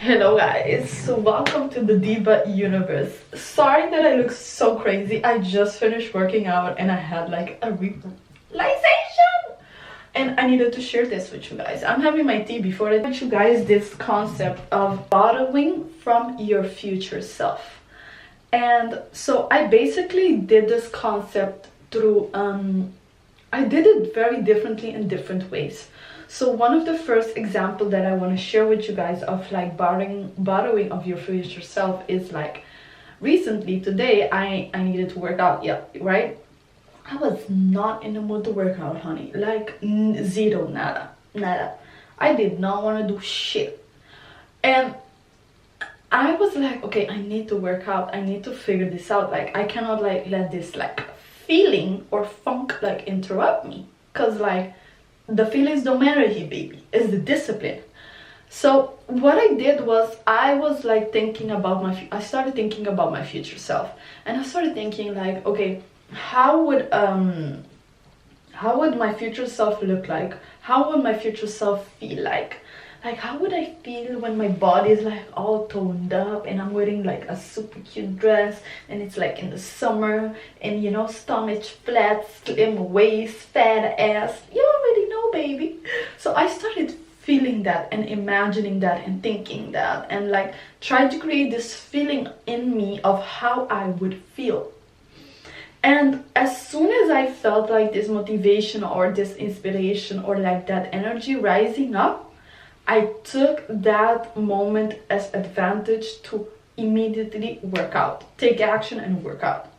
Hello guys, so welcome to the Diva universe. Sorry that I look so crazy. I just finished working out and I had like a realization and I needed to share this with you guys. I'm having my tea before I teach you guys this concept of borrowing from your future self. And so I basically did this concept through I did it very differently in different ways. So one of the first example that I want to share with you guys of like borrowing of your future self is like recently today I needed to work out. Yeah, right? I was not in the mood to work out, honey. Like zero, nada. I did not want to do shit. And I was like, okay, I need to work out. I need to figure this out. Like I cannot like let this like feeling or funk like interrupt me, because like the feelings don't matter here, baby. It's the discipline. So what I did was I was like thinking about I started thinking about my future self, and I started thinking like, okay, how would my future self look like? How would my future self feel like? Like how would I feel when my body is like all toned up and I'm wearing like a super cute dress and it's like in the summer and you know, stomach flat, slim waist, fat ass. You already know, baby. So I started feeling that and imagining that and thinking that and like trying to create this feeling in me of how I would feel. And as soon as I felt like this motivation or this inspiration or like that energy rising up, I took that moment as advantage to immediately work out, take action and work out.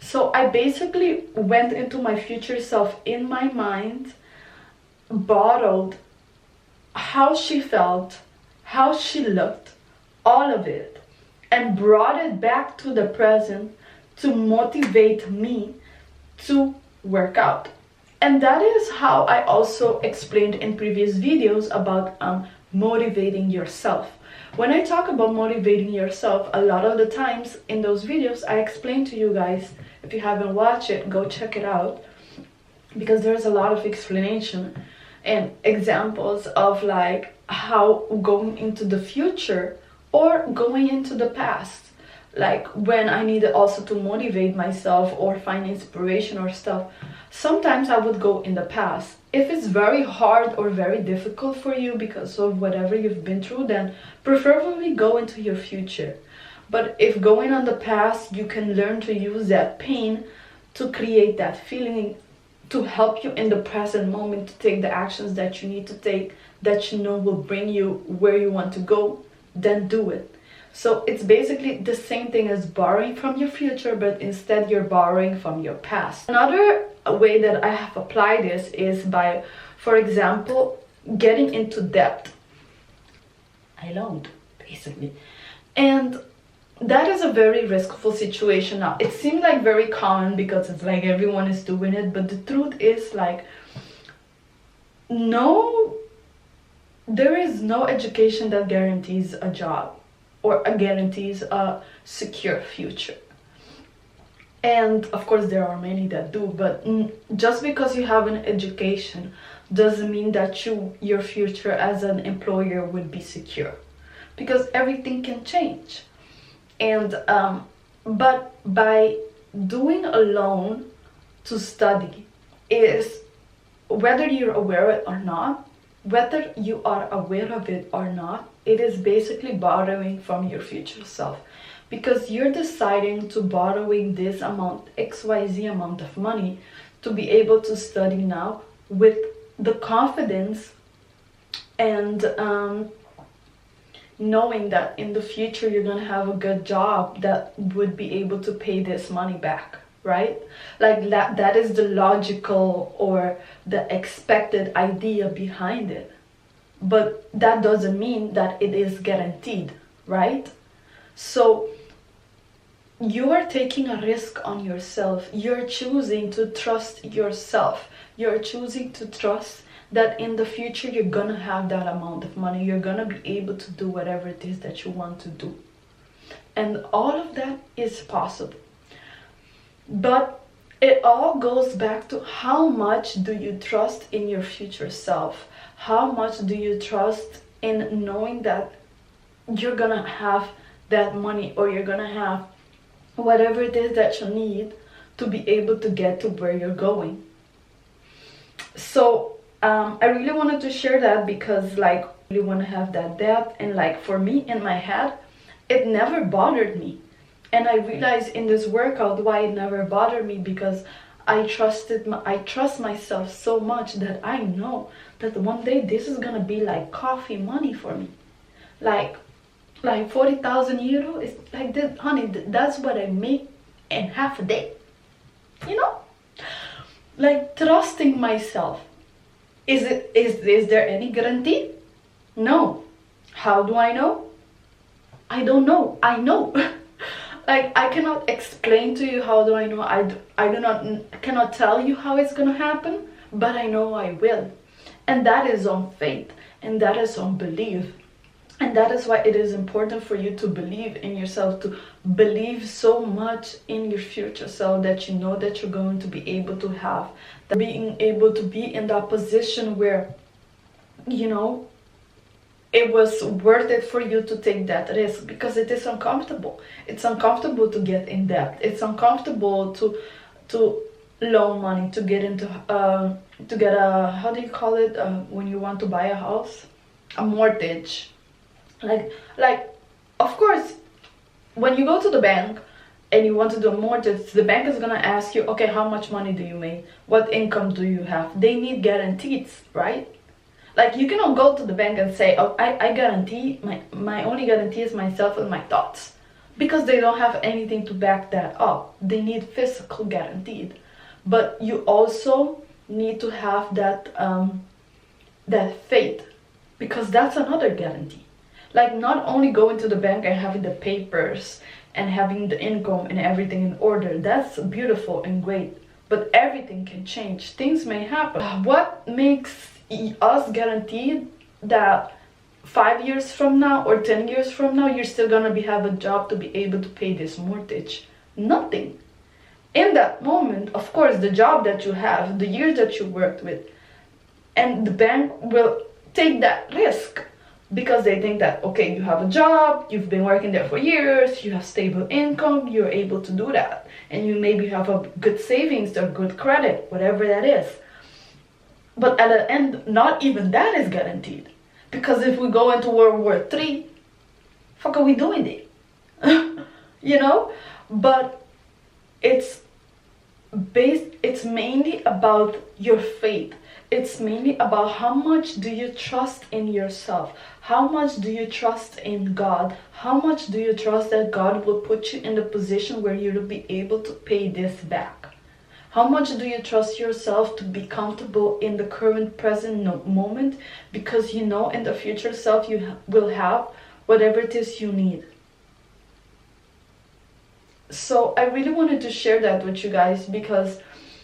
So I basically went into my future self in my mind, borrowed how she felt, how she looked, all of it, and brought it back to the present to motivate me to work out. And that is how I also explained in previous videos about motivating yourself. When I talk about motivating yourself, a lot of the times in those videos I explain to you guys, if you haven't watched it, go check it out, because there's a lot of explanation and examples of like how going into the future or going into the past, like when I needed also to motivate myself or find inspiration or stuff, sometimes I would go in the past. If it's very hard or very difficult for you because of whatever you've been through, then preferably go into your future. But if going on the past, you can learn to use that pain to create that feeling to help you in the present moment to take the actions that you need to take, that you know will bring you where you want to go, then do it. So it's basically the same thing as borrowing from your future, but instead you're borrowing from your past. Another way that I have applied this is by, for example, getting into debt. I loaned, basically. And that is a very riskful situation now. It seems like very common because it's like everyone is doing it, but the truth is like, no, there is no education that guarantees a job or guarantees a secure future. And of course there are many that do, but just because you have an education doesn't mean that your future as an employer will be secure, because everything can change. And but by doing a loan to study is, whether you're aware of it or not, whether you are aware of it or not, it is basically borrowing from your future self, because you're deciding to borrowing this amount, XYZ amount of money, to be able to study now with the confidence and knowing that in the future you're gonna have a good job that would be able to pay this money back, right? Like that is the logical or the expected idea behind it. But that doesn't mean that it is guaranteed, right? So you are taking a risk on yourself. You're choosing to trust yourself. You're choosing to trust that in the future you're gonna have that amount of money. You're gonna be able to do whatever it is that you want to do. And all of that is possible. But it all goes back to how much do you trust in your future self? How much do you trust in knowing that you're gonna have that money, or you're gonna have whatever it is that you need to be able to get to where you're going. So I really wanted to share that, because like I really want to have that depth, and like for me in my head it never bothered me. And I realized in this workout why it never bothered me, because I trust myself so much that I know that one day this is gonna be like coffee money for me. Like 40,000 euro is like this, honey. That's what I make in half a day. You know, like trusting myself. Is there any guarantee? No. How do I know? I don't know. I know. Like I cannot explain to you how do I know. Cannot tell you how it's gonna happen, but I know I will. And that is on faith, and that is on belief. And that is why it is important for you to believe in yourself, to believe so much in your future self that you know that you're going to be able to have, that being able to be in that position where, you know, it was worth it for you to take that risk, because it is uncomfortable. It's uncomfortable to get in debt. It's uncomfortable to loan money, to get into to get a, how do you call it, when you want to buy a house, a mortgage. Like of course when you go to the bank and you want to do a mortgage, the bank is gonna ask you, okay, how much money do you make, what income do you have? They need guarantees, right? Like you cannot go to the bank and say, oh, I guarantee, my only guarantee is myself and my thoughts, because they don't have anything to back that up. They need physical guaranteed. But you also need to have that that faith, because that's another guarantee. Like not only going to the bank and having the papers and having the income and everything in order, that's beautiful and great, but everything can change. Things may happen. What makes us guaranteed that 5 years from now or 10 years from now you're still gonna have a job to be able to pay this mortgage? Nothing. In that moment, of course, the job that you have, the years that you worked with, and the bank will take that risk, because they think that, okay, you have a job, you've been working there for years, you have stable income, you're able to do that, and you maybe have a good savings or good credit, whatever that is. But at the end, not even that is guaranteed, because if we go into World War III, fuck are we doing there? You know? But it's mainly about your faith. It's mainly about how much do you trust in yourself? How much do you trust in God? How much do you trust that God will put you in the position where you'll be able to pay this back? How much do you trust yourself to be comfortable in the current present moment, because you know in the future self you will have whatever it is you need? So I really wanted to share that with you guys, because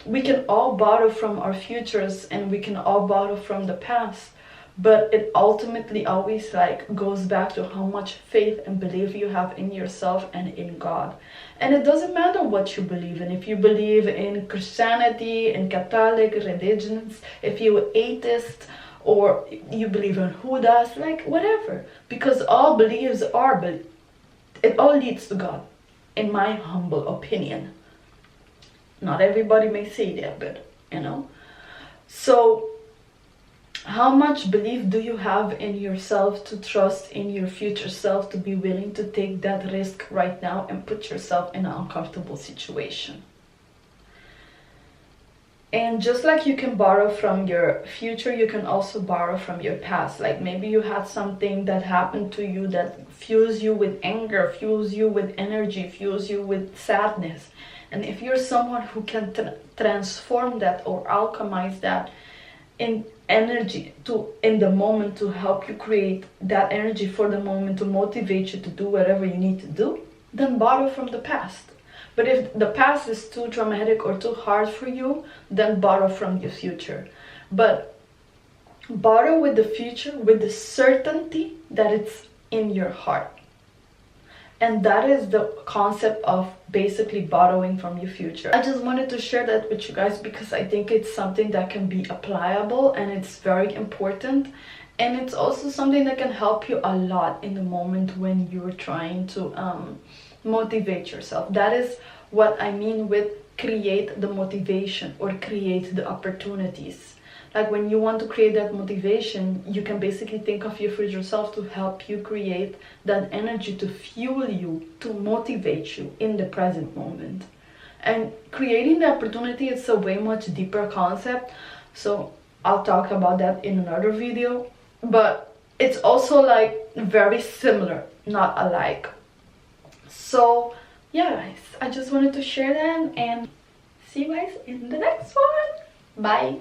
we can all borrow from our futures and we can all borrow from the past, but it ultimately always like goes back to how much faith and belief you have in yourself and in God. And it doesn't matter what you believe in. If you believe in Christianity and Catholic religions, if you're atheist, or you believe in Judas, like whatever, because all beliefs are, but it all leads to God, in my humble opinion. Not everybody may say that, but you know. So how much belief do you have in yourself to trust in your future self, to be willing to take that risk right now and put yourself in an uncomfortable situation? And just like you can borrow from your future, you can also borrow from your past. Like maybe you had something that happened to you that fuels you with anger, fuels you with energy, fuels you with sadness. And if you're someone who can transform that or alchemize that in energy in the moment, to help you create that energy for the moment, to motivate you to do whatever you need to do, then borrow from the past. But if the past is too dramatic or too hard for you, then borrow from your future. But borrow with the future with the certainty that it's in your heart. And that is the concept of basically borrowing from your future. I just wanted to share that with you guys, because I think it's something that can be applicable and it's very important. And it's also something that can help you a lot in the moment when you're trying to motivate yourself. That is what I mean with create the motivation or create the opportunities. Like when you want to create that motivation, you can basically think of your future self to help you create that energy to fuel you, to motivate you in the present moment. And creating the opportunity is a way much deeper concept, so I'll talk about that in another video. But it's also like very similar, not alike. So yeah guys, I just wanted to share that, and see you guys in the next one. Bye.